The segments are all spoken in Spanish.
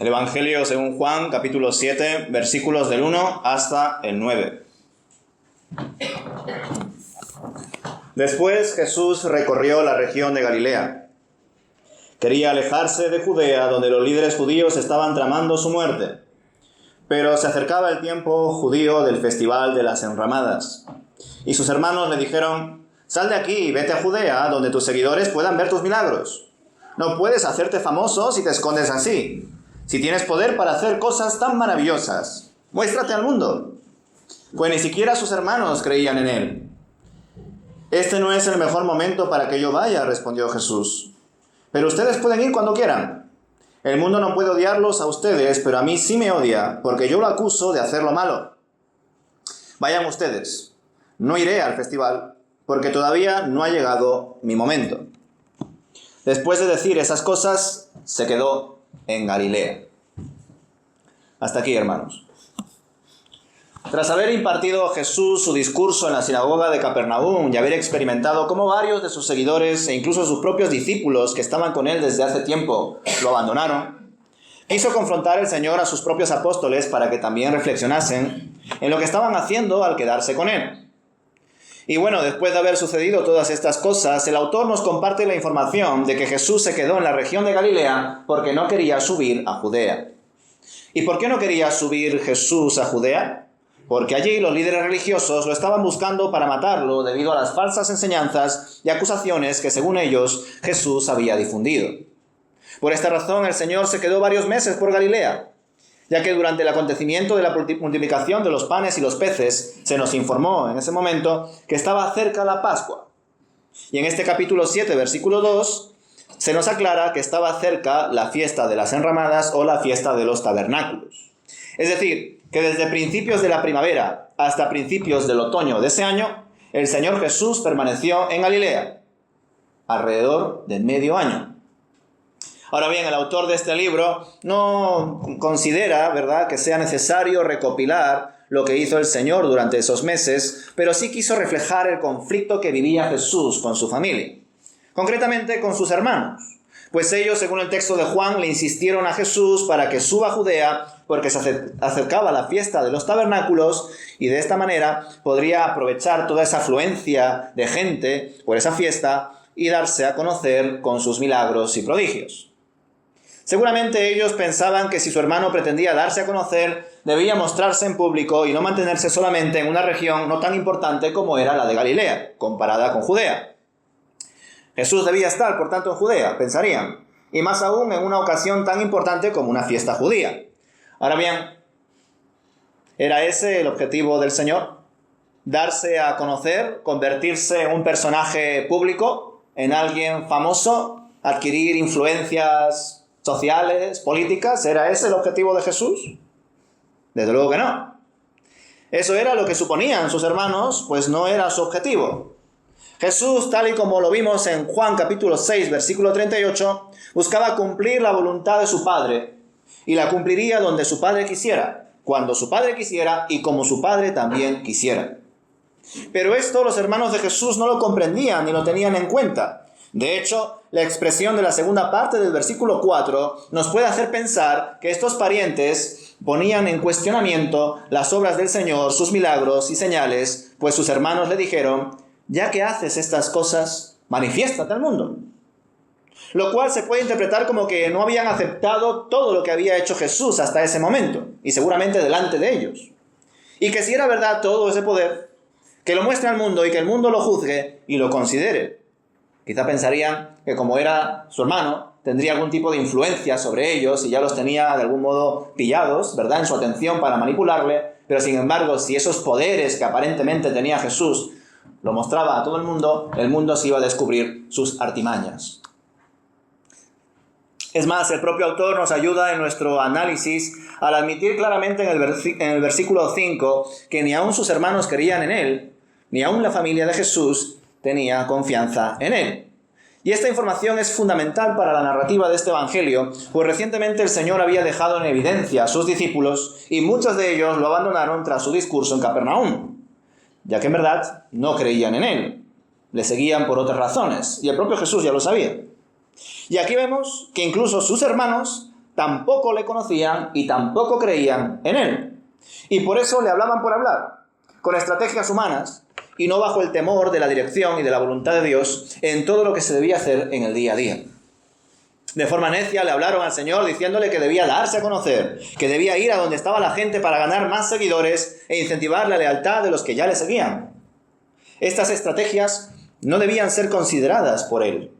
El Evangelio según Juan, capítulo 7, versículos del 1 hasta el 9. Después Jesús recorrió la región de Galilea. Quería alejarse de Judea, donde los líderes judíos estaban tramando su muerte. Pero se acercaba el tiempo judío del festival de las enramadas. Y sus hermanos le dijeron: «Sal de aquí y vete a Judea, donde tus seguidores puedan ver tus milagros. No puedes hacerte famoso si te escondes así. Si tienes poder para hacer cosas tan maravillosas, muéstrate al mundo». Pues ni siquiera sus hermanos creían en él. «Este no es el mejor momento para que yo vaya», respondió Jesús. «Pero ustedes pueden ir cuando quieran. El mundo no puede odiarlos a ustedes, pero a mí sí me odia, porque yo lo acuso de hacer lo malo. Vayan ustedes. No iré al festival, porque todavía no ha llegado mi momento». Después de decir esas cosas, se quedó en Galilea. Hasta aquí, hermanos. Tras haber impartido Jesús su discurso en la sinagoga de Capernaum y haber experimentado cómo varios de sus seguidores e incluso sus propios discípulos que estaban con él desde hace tiempo lo abandonaron, quiso confrontar el Señor a sus propios apóstoles para que también reflexionasen en lo que estaban haciendo al quedarse con él. Y bueno, después de haber sucedido todas estas cosas, el autor nos comparte la información de que Jesús se quedó en la región de Galilea porque no quería subir a Judea. ¿Y por qué no quería subir Jesús a Judea? Porque allí los líderes religiosos lo estaban buscando para matarlo debido a las falsas enseñanzas y acusaciones que, según ellos, Jesús había difundido. Por esta razón, el Señor se quedó varios meses por Galilea, ya que durante el acontecimiento de la multiplicación de los panes y los peces, se nos informó en ese momento que estaba cerca la Pascua. Y en este capítulo 7, versículo 2, se nos aclara que estaba cerca la fiesta de las enramadas o la fiesta de los tabernáculos. Es decir, que desde principios de la primavera hasta principios del otoño de ese año, el Señor Jesús permaneció en Galilea, alrededor de medio año. Ahora bien, el autor de este libro no considera, ¿verdad?, que sea necesario recopilar lo que hizo el Señor durante esos meses, pero sí quiso reflejar el conflicto que vivía Jesús con su familia, concretamente con sus hermanos, pues ellos, según el texto de Juan, le insistieron a Jesús para que suba a Judea porque se acercaba la fiesta de los tabernáculos y de esta manera podría aprovechar toda esa afluencia de gente por esa fiesta y darse a conocer con sus milagros y prodigios. Seguramente ellos pensaban que si su hermano pretendía darse a conocer, debía mostrarse en público y no mantenerse solamente en una región no tan importante como era la de Galilea, comparada con Judea. Jesús debía estar, por tanto, en Judea, pensarían, y más aún en una ocasión tan importante como una fiesta judía. Ahora bien, ¿era ese el objetivo del Señor? ¿Darse a conocer, convertirse en un personaje público, en alguien famoso, adquirir influencias sociales, políticas? ¿Era ese el objetivo de Jesús? Desde luego que no. Eso era lo que suponían sus hermanos, pues no era su objetivo. Jesús, tal y como lo vimos en Juan capítulo 6, versículo 38, buscaba cumplir la voluntad de su Padre, y la cumpliría donde su Padre quisiera, cuando su Padre quisiera y como su Padre también quisiera. Pero esto los hermanos de Jesús no lo comprendían ni lo tenían en cuenta. De hecho, la expresión de la segunda parte del versículo 4 nos puede hacer pensar que estos parientes ponían en cuestionamiento las obras del Señor, sus milagros y señales, pues sus hermanos le dijeron: «Ya que haces estas cosas, manifiéstate al mundo». Lo cual se puede interpretar como que no habían aceptado todo lo que había hecho Jesús hasta ese momento, y seguramente delante de ellos. Y que si era verdad todo ese poder, que lo muestre al mundo y que el mundo lo juzgue y lo considere. Quizá pensarían que como era su hermano, tendría algún tipo de influencia sobre ellos y ya los tenía de algún modo pillados, ¿verdad?, en su atención para manipularle, pero sin embargo, si esos poderes que aparentemente tenía Jesús lo mostraba a todo el mundo se iba a descubrir sus artimañas. Es más, el propio autor nos ayuda en nuestro análisis al admitir claramente en el versículo 5 que ni aun sus hermanos creían en él, ni aun la familia de Jesús tenía confianza en él. Y esta información es fundamental para la narrativa de este evangelio, pues recientemente el Señor había dejado en evidencia a sus discípulos y muchos de ellos lo abandonaron tras su discurso en Capernaum, ya que en verdad no creían en él, le seguían por otras razones, y el propio Jesús ya lo sabía. Y aquí vemos que incluso sus hermanos tampoco le conocían y tampoco creían en él. Y por eso le hablaban por hablar, con estrategias humanas y no bajo el temor de la dirección y de la voluntad de Dios en todo lo que se debía hacer en el día a día. De forma necia le hablaron al Señor diciéndole que debía darse a conocer, que debía ir a donde estaba la gente para ganar más seguidores e incentivar la lealtad de los que ya le seguían. Estas estrategias no debían ser consideradas por él,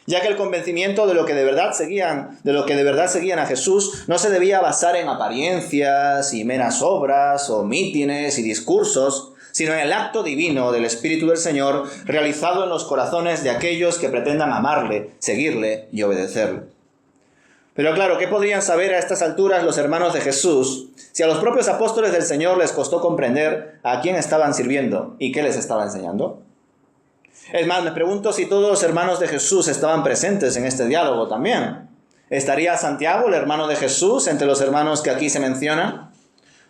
ya que el convencimiento de lo que de verdad seguían a Jesús no se debía basar en apariencias y meras obras o mítines y discursos, sino en el acto divino del Espíritu del Señor realizado en los corazones de aquellos que pretendan amarle, seguirle y obedecerle. Pero claro, ¿qué podrían saber a estas alturas los hermanos de Jesús si a los propios apóstoles del Señor les costó comprender a quién estaban sirviendo y qué les estaba enseñando? Es más, me pregunto si todos los hermanos de Jesús estaban presentes en este diálogo también. ¿Estaría Santiago, el hermano de Jesús, entre los hermanos que aquí se mencionan?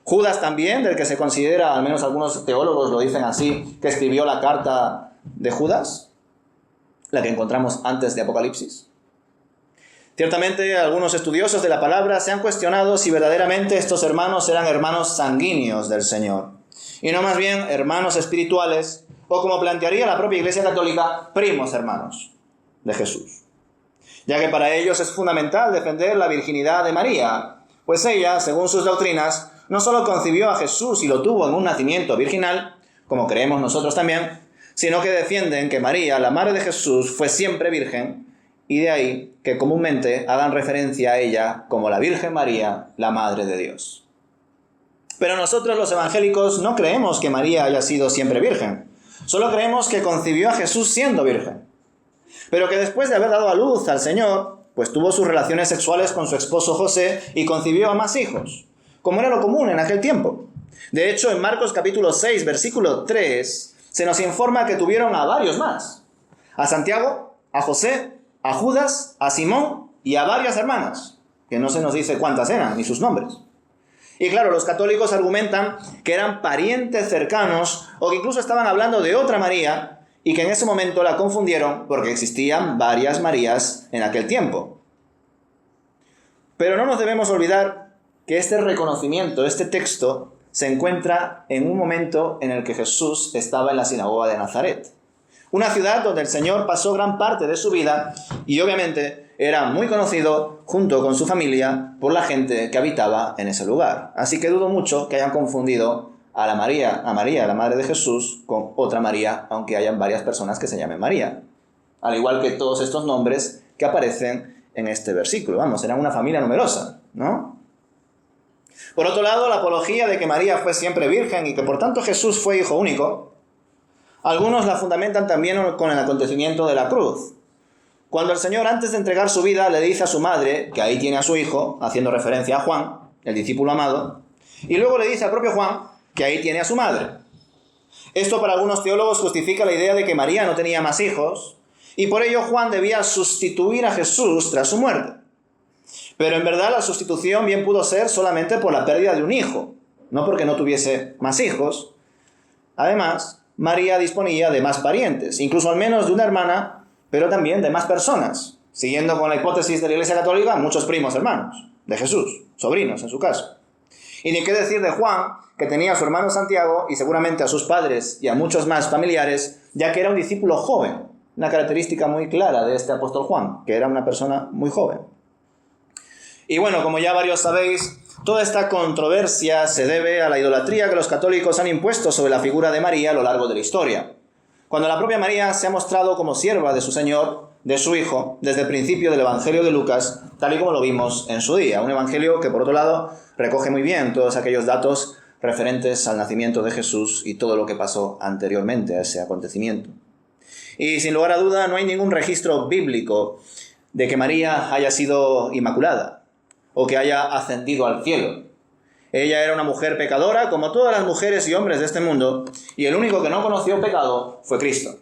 Judas también, del que se considera, al menos algunos teólogos lo dicen así, que escribió la carta de Judas, la que encontramos antes de Apocalipsis. Ciertamente, algunos estudiosos de la palabra se han cuestionado si verdaderamente estos hermanos eran hermanos sanguíneos del Señor, y no más bien hermanos espirituales, o como plantearía la propia Iglesia Católica, primos hermanos de Jesús. Ya que para ellos es fundamental defender la virginidad de María, pues ella, según sus doctrinas, no solo concibió a Jesús y lo tuvo en un nacimiento virginal, como creemos nosotros también, sino que defienden que María, la madre de Jesús, fue siempre virgen, y de ahí que comúnmente hagan referencia a ella como la Virgen María, la Madre de Dios. Pero nosotros los evangélicos no creemos que María haya sido siempre virgen, solo creemos que concibió a Jesús siendo virgen, pero que después de haber dado a luz al Señor, pues tuvo sus relaciones sexuales con su esposo José y concibió a más hijos, como era lo común en aquel tiempo. De hecho, en Marcos capítulo 6, versículo 3, se nos informa que tuvieron a varios más. A Santiago, a José, a Judas, a Simón y a varias hermanas, que no se nos dice cuántas eran, ni sus nombres. Y claro, los católicos argumentan que eran parientes cercanos o que incluso estaban hablando de otra María y que en ese momento la confundieron porque existían varias Marías en aquel tiempo. Pero no nos debemos olvidar que este reconocimiento, este texto, se encuentra en un momento en el que Jesús estaba en la sinagoga de Nazaret. Una ciudad donde el Señor pasó gran parte de su vida y obviamente era muy conocido junto con su familia por la gente que habitaba en ese lugar. Así que dudo mucho que hayan confundido a María, la madre de Jesús, con otra María, aunque hayan varias personas que se llamen María. Al igual que todos estos nombres que aparecen en este versículo. Vamos, eran una familia numerosa, ¿no? Por otro lado, la apología de que María fue siempre virgen y que por tanto Jesús fue hijo único, algunos la fundamentan también con el acontecimiento de la cruz. Cuando el Señor, antes de entregar su vida, le dice a su madre, que ahí tiene a su hijo, haciendo referencia a Juan, el discípulo amado, y luego le dice al propio Juan, que ahí tiene a su madre. Esto para algunos teólogos justifica la idea de que María no tenía más hijos, y por ello Juan debía sustituir a Jesús tras su muerte. Pero en verdad la sustitución bien pudo ser solamente por la pérdida de un hijo, no porque no tuviese más hijos. Además, María disponía de más parientes, incluso al menos de una hermana, pero también de más personas, siguiendo con la hipótesis de la Iglesia Católica, muchos primos hermanos de Jesús, sobrinos en su caso. Y ni qué decir de Juan, que tenía a su hermano Santiago y seguramente a sus padres y a muchos más familiares, ya que era un discípulo joven, una característica muy clara de este apóstol Juan, que era una persona muy joven. Y bueno, como ya varios sabéis, toda esta controversia se debe a la idolatría que los católicos han impuesto sobre la figura de María a lo largo de la historia. Cuando la propia María se ha mostrado como sierva de su Señor, de su Hijo, desde el principio del Evangelio de Lucas, tal y como lo vimos en su día. Un evangelio que, por otro lado, recoge muy bien todos aquellos datos referentes al nacimiento de Jesús y todo lo que pasó anteriormente a ese acontecimiento. Y sin lugar a duda, no hay ningún registro bíblico de que María haya sido inmaculada o que haya ascendido al cielo. Ella era una mujer pecadora, como todas las mujeres y hombres de este mundo, y el único que no conoció pecado fue Cristo.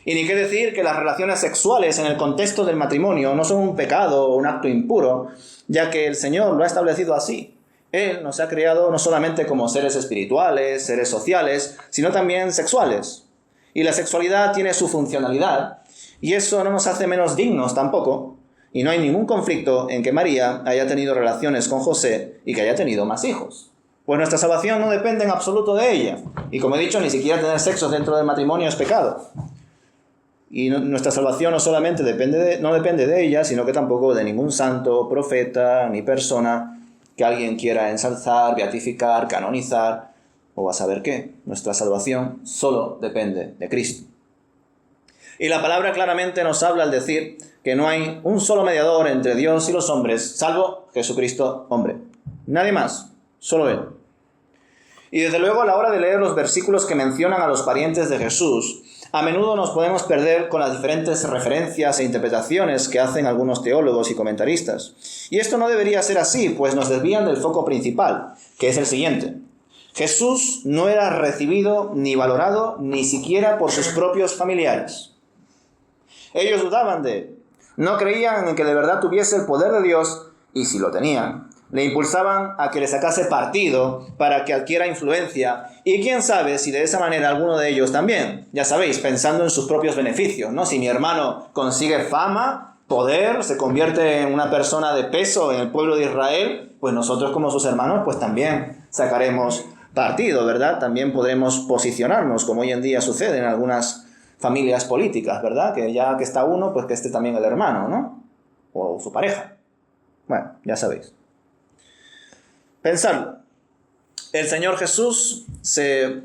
Y ni qué decir que las relaciones sexuales en el contexto del matrimonio no son un pecado o un acto impuro, ya que el Señor lo ha establecido así. Él nos ha creado no solamente como seres espirituales, seres sociales, sino también sexuales. Y la sexualidad tiene su funcionalidad, y eso no nos hace menos dignos tampoco, Y no hay ningún conflicto en que María haya tenido relaciones con José y que haya tenido más hijos. Pues nuestra salvación no depende en absoluto de ella. Y como he dicho, ni siquiera tener sexo dentro del matrimonio es pecado. Y nuestra salvación no solamente no depende de ella, sino que tampoco de ningún santo, profeta, ni persona que alguien quiera ensalzar, beatificar, canonizar, o a saber qué. Nuestra salvación solo depende de Cristo. Y la palabra claramente nos habla al decir que no hay un solo mediador entre Dios y los hombres, salvo Jesucristo, hombre. Nadie más, solo Él. Y desde luego, a la hora de leer los versículos que mencionan a los parientes de Jesús, a menudo nos podemos perder con las diferentes referencias e interpretaciones que hacen algunos teólogos y comentaristas. Y esto no debería ser así, pues nos desvían del foco principal, que es el siguiente. Jesús no era recibido ni valorado ni siquiera por sus propios familiares. Ellos dudaban de él, no creían en que de verdad tuviese el poder de Dios, y si lo tenían, le impulsaban a que le sacase partido para que adquiera influencia, y quién sabe si de esa manera alguno de ellos también, ya sabéis, pensando en sus propios beneficios, ¿no? Si mi hermano consigue fama, poder, se convierte en una persona de peso en el pueblo de Israel, pues nosotros como sus hermanos pues también sacaremos partido, ¿verdad? También podremos posicionarnos, como hoy en día sucede en algunas familias políticas, ¿verdad? Que ya que está uno, pues que esté también el hermano, ¿no? O su pareja. Bueno, ya sabéis. Pensadlo. El Señor Jesús se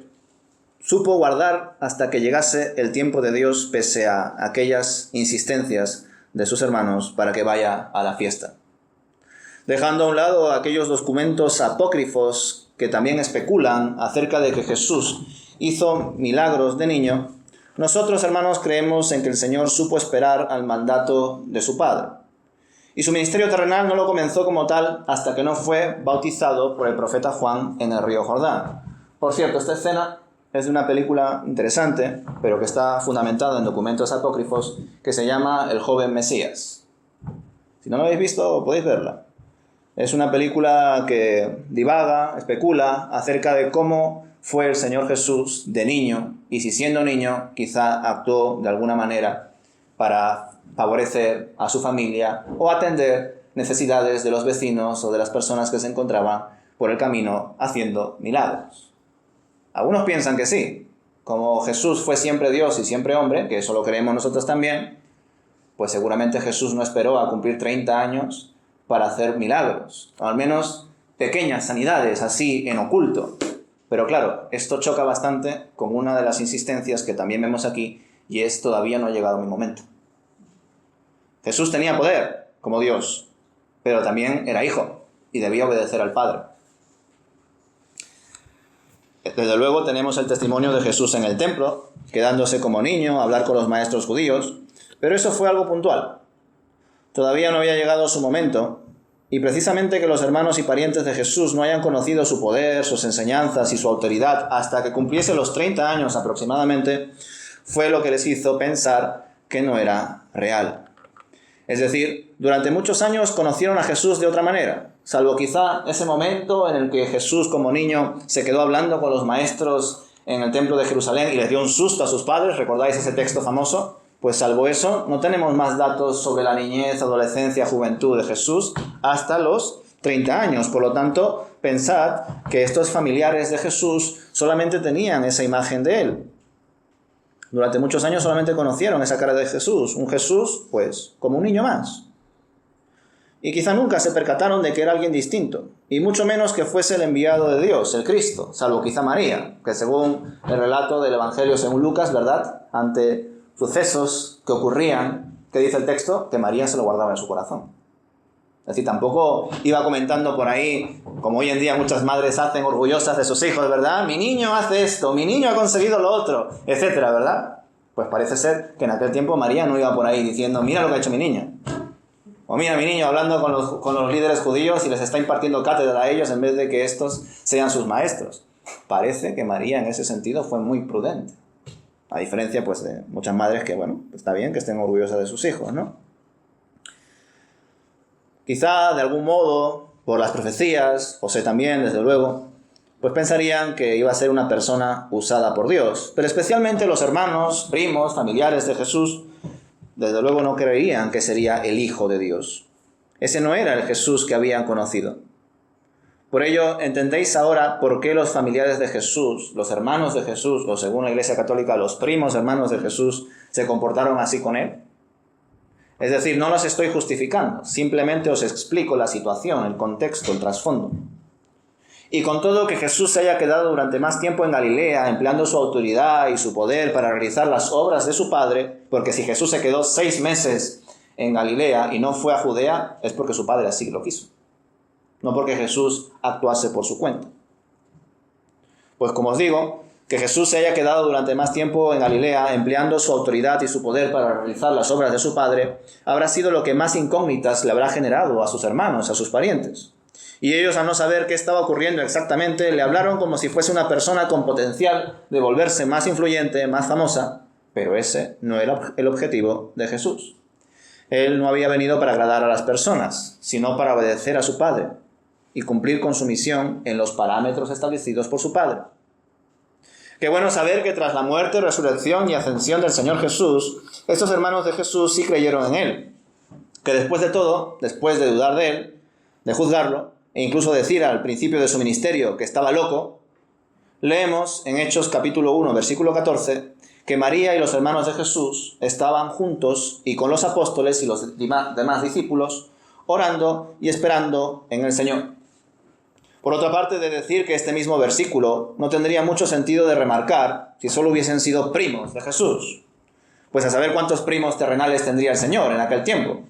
supo guardar hasta que llegase el tiempo de Dios, pese a aquellas insistencias de sus hermanos para que vaya a la fiesta. Dejando a un lado aquellos documentos apócrifos que también especulan acerca de que Jesús hizo milagros de niño, nosotros, hermanos, creemos en que el Señor supo esperar al mandato de su Padre. Y su ministerio terrenal no lo comenzó como tal hasta que no fue bautizado por el profeta Juan en el río Jordán. Por cierto, esta escena es de una película interesante, pero que está fundamentada en documentos apócrifos, que se llama El joven Mesías. Si no lo habéis visto, podéis verla. Es una película que divaga, especula acerca de cómo fue el Señor Jesús de niño, y si siendo niño quizá actuó de alguna manera para favorecer a su familia o atender necesidades de los vecinos o de las personas que se encontraban por el camino haciendo milagros. Algunos piensan que sí, como Jesús fue siempre Dios y siempre hombre, que eso lo creemos nosotros también, pues seguramente Jesús no esperó a cumplir 30 años para hacer milagros, o al menos pequeñas sanidades así en oculto. Pero claro, esto choca bastante con una de las insistencias que también vemos aquí, y es: todavía no ha llegado mi momento. Jesús tenía poder como Dios, pero también era hijo y debía obedecer al Padre. Desde luego tenemos el testimonio de Jesús en el templo, quedándose como niño a hablar con los maestros judíos, pero eso fue algo puntual. Todavía no había llegado su momento, y precisamente que los hermanos y parientes de Jesús no hayan conocido su poder, sus enseñanzas y su autoridad hasta que cumpliese los 30 años aproximadamente, fue lo que les hizo pensar que no era real. Es decir, durante muchos años conocieron a Jesús de otra manera, salvo quizá ese momento en el que Jesús como niño se quedó hablando con los maestros en el templo de Jerusalén y les dio un susto a sus padres. ¿Recordáis ese texto famoso? Pues salvo eso, no tenemos más datos sobre la niñez, adolescencia, juventud de Jesús hasta los 30 años. Por lo tanto, pensad que estos familiares de Jesús solamente tenían esa imagen de él. Durante muchos años solamente conocieron esa cara de Jesús, un Jesús, pues, como un niño más. Y quizá nunca se percataron de que era alguien distinto, y mucho menos que fuese el enviado de Dios, el Cristo, salvo quizá María, que según el relato del Evangelio según Lucas, ¿verdad?, ante sucesos que ocurrían, ¿qué dice el texto? Que María se lo guardaba en su corazón. Es decir, tampoco iba comentando por ahí, como hoy en día muchas madres hacen, orgullosas de sus hijos, ¿verdad? Mi niño hace esto, mi niño ha conseguido lo otro, etcétera, ¿verdad? Pues parece ser que en aquel tiempo María no iba por ahí diciendo: mira lo que ha hecho mi niño. O mira mi niño hablando con los líderes judíos y les está impartiendo cátedra a ellos en vez de que estos sean sus maestros. Parece que María en ese sentido fue muy prudente. A diferencia, pues, de muchas madres que, bueno, está bien que estén orgullosas de sus hijos, ¿no? Quizá, de algún modo, por las profecías, José también, desde luego, pues pensarían que iba a ser una persona usada por Dios. Pero especialmente los hermanos, primos, familiares de Jesús, desde luego no creían que sería el Hijo de Dios. Ese no era el Jesús que habían conocido. Por ello, ¿entendéis ahora por qué los familiares de Jesús, los hermanos de Jesús, o según la Iglesia Católica, los primos hermanos de Jesús, se comportaron así con él? Es decir, no los estoy justificando, simplemente os explico la situación, el contexto, el trasfondo. Y con todo que Jesús se haya quedado durante más tiempo en Galilea, empleando su autoridad y su poder para realizar las obras de su Padre, porque si Jesús se quedó 6 meses en Galilea y no fue a Judea, es porque su Padre así lo quiso, no porque Jesús actuase por su cuenta. Pues como os digo, que Jesús se haya quedado durante más tiempo en Galilea, empleando su autoridad y su poder para realizar las obras de su Padre, habrá sido lo que más incógnitas le habrá generado a sus hermanos, a sus parientes. Y ellos, al no saber qué estaba ocurriendo exactamente, le hablaron como si fuese una persona con potencial de volverse más influyente, más famosa, pero ese no era el objetivo de Jesús. Él no había venido para agradar a las personas, sino para obedecer a su Padre y cumplir con su misión en los parámetros establecidos por su Padre. Qué bueno saber que tras la muerte, resurrección y ascensión del Señor Jesús, estos hermanos de Jesús sí creyeron en Él. Que después de todo, después de dudar de Él, de juzgarlo, e incluso decir al principio de su ministerio que estaba loco, leemos en Hechos capítulo 1, versículo 14, que María y los hermanos de Jesús estaban juntos y con los apóstoles y los demás discípulos, orando y esperando en el Señor. Por otra parte, de decir que este mismo versículo no tendría mucho sentido de remarcar si solo hubiesen sido primos de Jesús. Pues a saber cuántos primos terrenales tendría el Señor en aquel tiempo.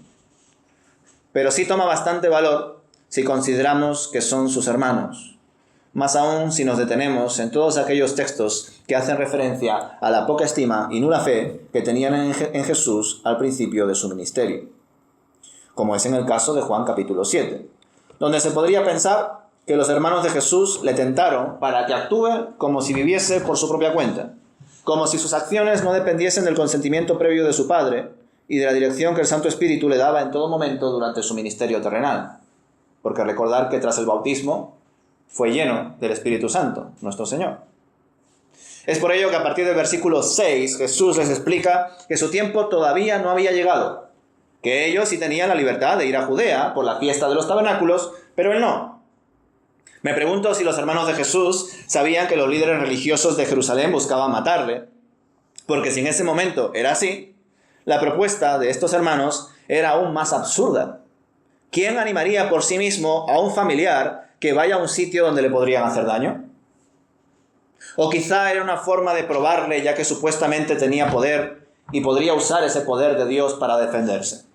Pero sí toma bastante valor si consideramos que son sus hermanos. Más aún si nos detenemos en todos aquellos textos que hacen referencia a la poca estima y nula fe que tenían en Jesús al principio de su ministerio. Como es en el caso de Juan capítulo 7, donde se podría pensar que los hermanos de Jesús le tentaron para que actúe como si viviese por su propia cuenta, como si sus acciones no dependiesen del consentimiento previo de su Padre y de la dirección que el Santo Espíritu le daba en todo momento durante su ministerio terrenal. Porque recordar que tras el bautismo fue lleno del Espíritu Santo, nuestro Señor. Es por ello que a partir del versículo 6 Jesús les explica que su tiempo todavía no había llegado, que ellos sí tenían la libertad de ir a Judea por la fiesta de los tabernáculos, pero él no. Me pregunto si los hermanos de Jesús sabían que los líderes religiosos de Jerusalén buscaban matarle, porque si en ese momento era así, la propuesta de estos hermanos era aún más absurda. ¿Quién animaría por sí mismo a un familiar que vaya a un sitio donde le podrían hacer daño? O quizá era una forma de probarle, ya que supuestamente tenía poder y podría usar ese poder de Dios para defenderse.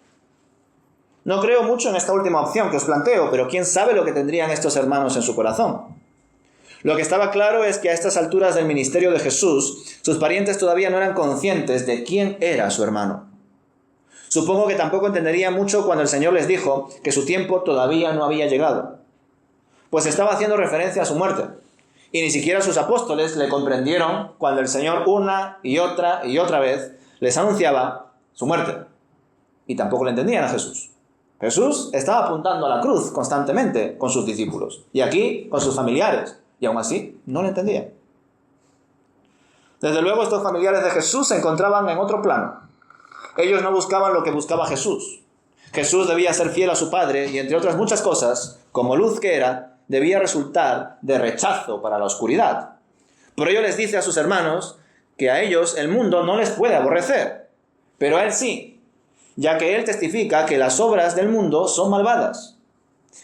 No creo mucho en esta última opción que os planteo, pero quién sabe lo que tendrían estos hermanos en su corazón. Lo que estaba claro es que a estas alturas del ministerio de Jesús, sus parientes todavía no eran conscientes de quién era su hermano. Supongo que tampoco entenderían mucho cuando el Señor les dijo que su tiempo todavía no había llegado, pues estaba haciendo referencia a su muerte, y ni siquiera sus apóstoles le comprendieron cuando el Señor una y otra vez les anunciaba su muerte, y tampoco le entendían a Jesús. Jesús estaba apuntando a la cruz constantemente con sus discípulos, y aquí con sus familiares, y aún así no le entendían. Desde luego estos familiares de Jesús se encontraban en otro plano. Ellos no buscaban lo que buscaba Jesús. Jesús debía ser fiel a su Padre y, entre otras muchas cosas, como luz que era, debía resultar de rechazo para la oscuridad. Por ello les dice a sus hermanos que a ellos el mundo no les puede aborrecer, pero a él sí, ya que él testifica que las obras del mundo son malvadas.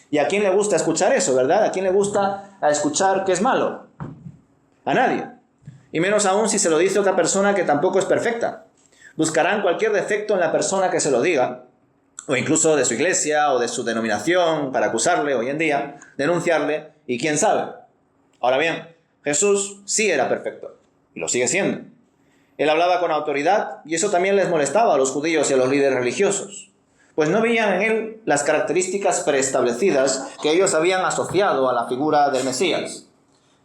¿Y a quién le gusta escuchar eso, verdad? ¿A quién le gusta escuchar que es malo? A nadie. Y menos aún si se lo dice otra persona que tampoco es perfecta. Buscarán cualquier defecto en la persona que se lo diga, o incluso de su iglesia o de su denominación, para acusarle hoy en día, denunciarle, y quién sabe. Ahora bien, Jesús sí era perfecto, y lo sigue siendo. Él hablaba con autoridad, y eso también les molestaba a los judíos y a los líderes religiosos, pues no veían en él las características preestablecidas que ellos habían asociado a la figura del Mesías.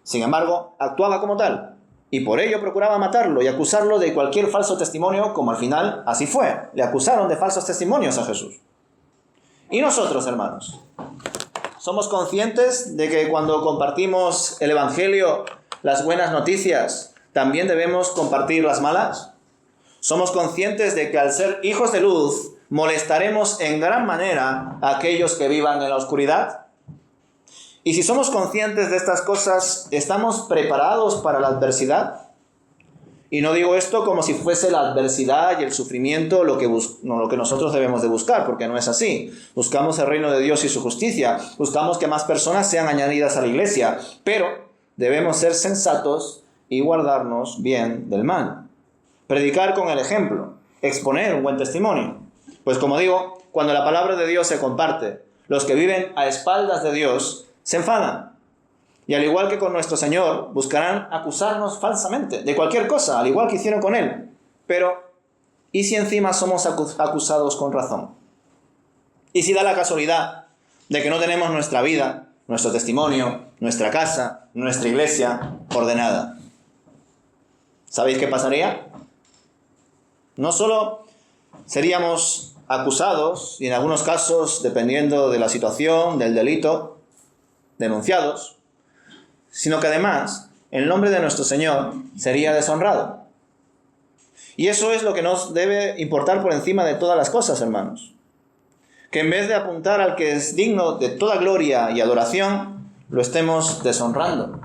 Sin embargo, actuaba como tal, y por ello procuraba matarlo y acusarlo de cualquier falso testimonio, como al final así fue. Le acusaron de falsos testimonios a Jesús. ¿Y nosotros, hermanos? ¿Somos conscientes de que cuando compartimos el Evangelio, las buenas noticias, también debemos compartir las malas? somos conscientes de que al ser hijos de luz, molestaremos en gran manera a aquellos que vivan en la oscuridad. Y si somos conscientes de estas cosas, ¿estamos preparados para la adversidad? Y no digo esto como si fuese la adversidad y el sufrimiento lo que nosotros debemos de buscar, porque no es así. Buscamos el reino de Dios y su justicia. Buscamos que más personas sean añadidas a la iglesia. Pero debemos ser sensatos y guardarnos bien del mal. Predicar con el ejemplo. Exponer un buen testimonio. Pues como digo, cuando la palabra de Dios se comparte, los que viven a espaldas de Dios se enfadan. Y al igual que con nuestro Señor, buscarán acusarnos falsamente de cualquier cosa, al igual que hicieron con Él. Pero, ¿y si encima somos acusados con razón? ¿Y si da la casualidad de que no tenemos nuestra vida, nuestro testimonio, nuestra casa, nuestra iglesia ordenada? ¿Sabéis qué pasaría? No solo seríamos acusados, y en algunos casos, dependiendo de la situación, del delito, denunciados, sino que además el nombre de nuestro Señor sería deshonrado. Y eso es lo que nos debe importar por encima de todas las cosas, hermanos. Que en vez de apuntar al que es digno de toda gloria y adoración, lo estemos deshonrando.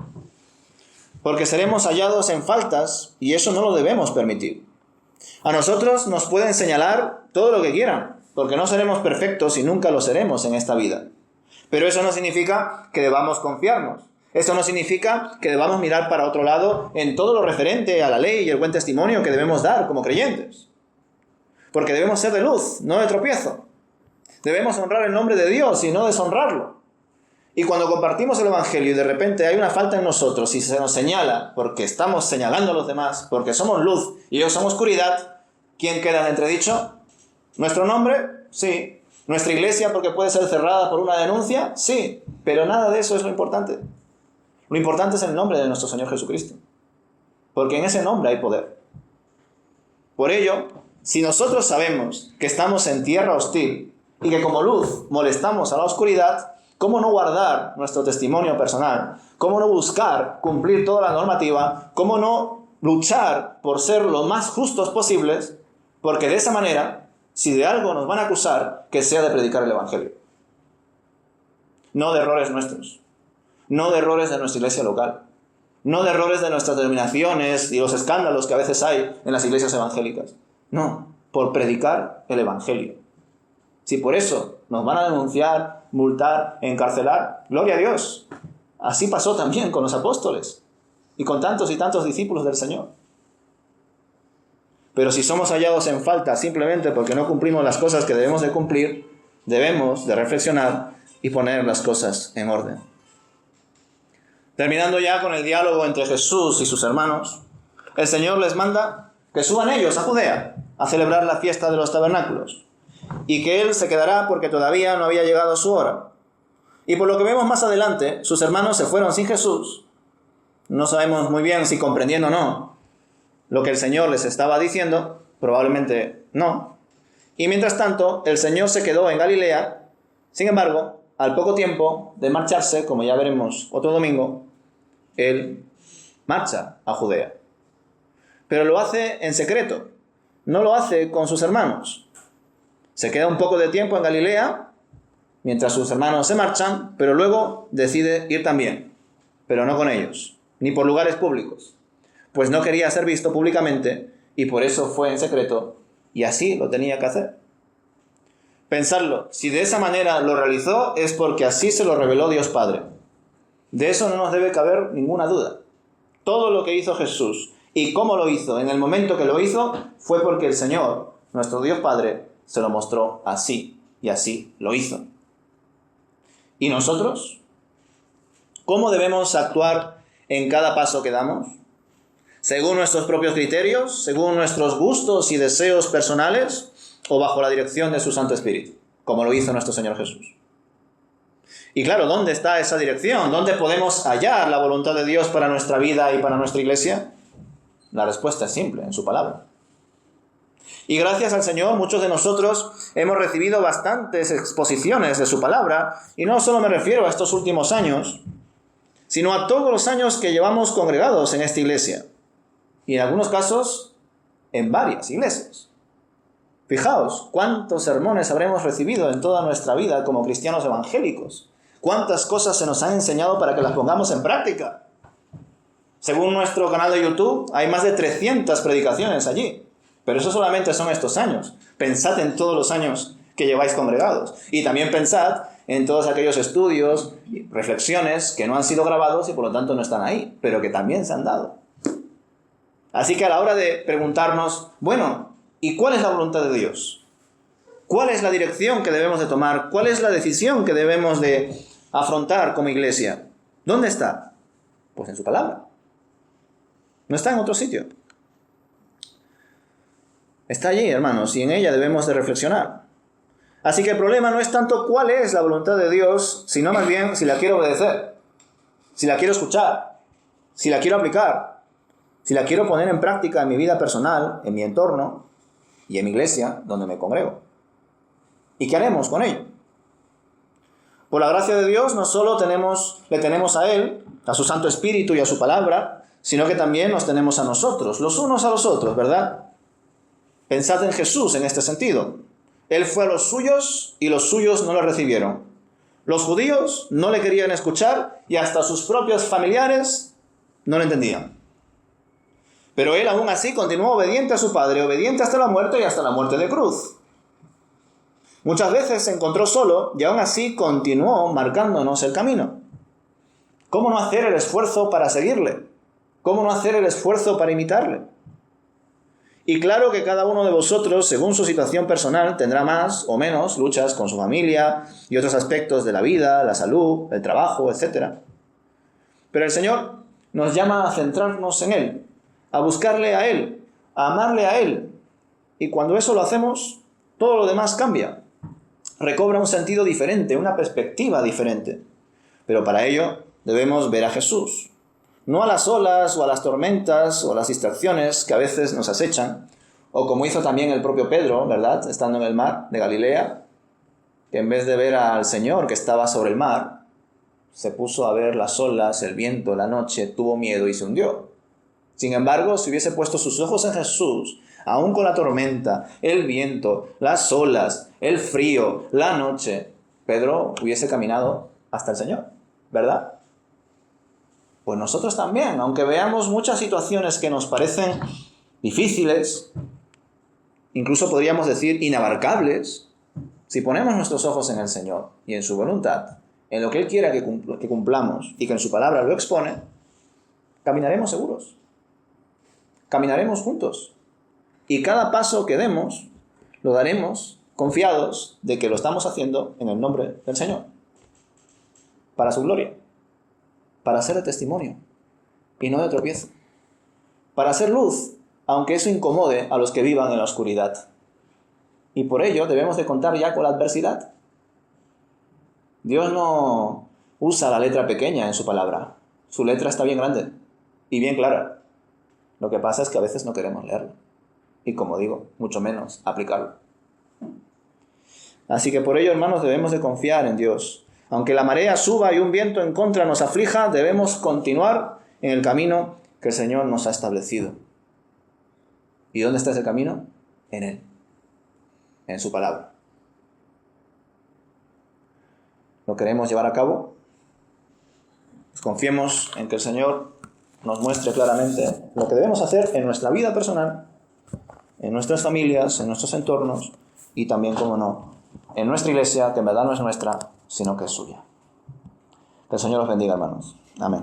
Porque seremos hallados en faltas y eso no lo debemos permitir. A nosotros nos pueden señalar todo lo que quieran, porque no seremos perfectos y nunca lo seremos en esta vida. Pero eso no significa que debamos confiarnos. Eso no significa que debamos mirar para otro lado en todo lo referente a la ley y el buen testimonio que debemos dar como creyentes. Porque debemos ser de luz, no de tropiezo. Debemos honrar el nombre de Dios y no deshonrarlo. Y cuando compartimos el Evangelio y de repente hay una falta en nosotros y se nos señala porque estamos señalando a los demás, porque somos luz y ellos somos oscuridad, ¿quién queda en entredicho? ¿Nuestro nombre? Sí. ¿Nuestra iglesia porque puede ser cerrada por una denuncia? Sí. Pero nada de eso es lo importante. Lo importante es el nombre de nuestro Señor Jesucristo. Porque en ese nombre hay poder. Por ello, si nosotros sabemos que estamos en tierra hostil y que como luz molestamos a la oscuridad, ¿cómo no guardar nuestro testimonio personal? ¿Cómo no buscar cumplir toda la normativa? ¿Cómo no luchar por ser lo más justos posibles? Porque de esa manera, si de algo nos van a acusar, que sea de predicar el Evangelio. No de errores nuestros. No de errores de nuestra iglesia local. No de errores de nuestras denominaciones y los escándalos que a veces hay en las iglesias evangélicas. No, por predicar el Evangelio. Si por eso nos van a denunciar, multar, encarcelar, gloria a Dios. Así pasó también con los apóstoles y con tantos y tantos discípulos del Señor. Pero si somos hallados en falta simplemente porque no cumplimos las cosas que debemos de cumplir, debemos de reflexionar y poner las cosas en orden. Terminando ya con el diálogo entre Jesús y sus hermanos, el Señor les manda que suban ellos a Judea a celebrar la fiesta de los tabernáculos y que Él se quedará porque todavía no había llegado su hora. Y por lo que vemos más adelante, sus hermanos se fueron sin Jesús. No sabemos muy bien si comprendiendo o no lo que el Señor les estaba diciendo, probablemente no. Y mientras tanto, el Señor se quedó en Galilea. Sin embargo, al poco tiempo de marcharse, como ya veremos otro domingo, Él marcha a Judea. Pero lo hace en secreto, no lo hace con sus hermanos. Se queda un poco de tiempo en Galilea, mientras sus hermanos se marchan, pero luego decide ir también, pero no con ellos, ni por lugares públicos, pues no quería ser visto públicamente y por eso fue en secreto, y así lo tenía que hacer. Pensarlo, si de esa manera lo realizó es porque así se lo reveló Dios Padre. De eso no nos debe caber ninguna duda. Todo lo que hizo Jesús y cómo lo hizo en el momento que lo hizo fue porque el Señor, nuestro Dios Padre, se lo mostró así y así lo hizo. ¿Y nosotros? ¿Cómo debemos actuar en cada paso que damos? ¿Según nuestros propios criterios? ¿Según nuestros gustos y deseos personales? ¿O bajo la dirección de su Santo Espíritu? Como lo hizo nuestro Señor Jesús. Y claro, ¿dónde está esa dirección? ¿Dónde podemos hallar la voluntad de Dios para nuestra vida y para nuestra iglesia? La respuesta es simple, en su palabra. Y gracias al Señor, muchos de nosotros hemos recibido bastantes exposiciones de su palabra, y no solo me refiero a estos últimos años, sino a todos los años que llevamos congregados en esta iglesia. Y en algunos casos, en varias iglesias. Fijaos, cuántos sermones habremos recibido en toda nuestra vida como cristianos evangélicos. Cuántas cosas se nos han enseñado para que las pongamos en práctica. Según nuestro canal de YouTube, hay más de 300 predicaciones allí. Pero eso solamente son estos años. Pensad en todos los años que lleváis congregados. Y también pensad en todos aquellos estudios y reflexiones que no han sido grabados y por lo tanto no están ahí, pero que también se han dado. Así que a la hora de preguntarnos, bueno, ¿y cuál es la voluntad de Dios? ¿Cuál es la dirección que debemos de tomar? ¿Cuál es la decisión que debemos de afrontar como iglesia? ¿Dónde está? Pues en su palabra. No está en otro sitio. Está allí, hermanos, y en ella debemos de reflexionar. Así que el problema no es tanto cuál es la voluntad de Dios, sino más bien si la quiero obedecer, si la quiero escuchar, si la quiero aplicar, si la quiero poner en práctica en mi vida personal, en mi entorno y en mi iglesia donde me congrego. ¿Y qué haremos con ello? Por la gracia de Dios no solo le tenemos a Él, a su Santo Espíritu y a su palabra, sino que también nos tenemos a nosotros, los unos a los otros, ¿verdad? Pensad en Jesús en este sentido. Él fue a los suyos y los suyos no le recibieron. Los judíos no le querían escuchar y hasta sus propios familiares no le entendían. Pero él aún así continuó obediente a su Padre, obediente hasta la muerte y hasta la muerte de cruz. Muchas veces se encontró solo y aún así continuó marcándonos el camino. ¿Cómo no hacer el esfuerzo para seguirle? ¿Cómo no hacer el esfuerzo para imitarle? Y claro que cada uno de vosotros, según su situación personal, tendrá más o menos luchas con su familia y otros aspectos de la vida, la salud, el trabajo, etc. Pero el Señor nos llama a centrarnos en Él, a buscarle a Él, a amarle a Él. Y cuando eso lo hacemos, todo lo demás cambia. Recobra un sentido diferente, una perspectiva diferente. Pero para ello debemos ver a Jesús. No a las olas o a las tormentas o a las distracciones que a veces nos acechan, o como hizo también el propio Pedro, ¿verdad?, estando en el mar de Galilea, que en vez de ver al Señor que estaba sobre el mar, se puso a ver las olas, el viento, la noche, tuvo miedo y se hundió. Sin embargo, si hubiese puesto sus ojos en Jesús, aún con la tormenta, el viento, las olas, el frío, la noche, Pedro hubiese caminado hasta el Señor, ¿verdad? Pues nosotros también, aunque veamos muchas situaciones que nos parecen difíciles, incluso podríamos decir inabarcables, si ponemos nuestros ojos en el Señor y en su voluntad, en lo que Él quiera que cumplamos y que en su palabra lo expone, caminaremos seguros, caminaremos juntos. Y cada paso que demos, lo daremos confiados de que lo estamos haciendo en el nombre del Señor, para su gloria. Para ser de testimonio y no de tropiezo. Para ser luz, aunque eso incomode a los que vivan en la oscuridad. Y por ello debemos de contar ya con la adversidad. Dios no usa la letra pequeña en su palabra. Su letra está bien grande y bien clara. Lo que pasa es que a veces no queremos leerlo. Y como digo, mucho menos aplicarlo. Así que por ello, hermanos, debemos de confiar en Dios. Aunque la marea suba y un viento en contra nos aflija, debemos continuar en el camino que el Señor nos ha establecido. ¿Y dónde está ese camino? En Él, en su palabra. ¿Lo queremos llevar a cabo? Pues confiemos en que el Señor nos muestre claramente lo que debemos hacer en nuestra vida personal, en nuestras familias, en nuestros entornos y también, como no, en nuestra iglesia, que en verdad no es nuestra, sino que es suya. Que el Señor los bendiga, hermanos. Amén.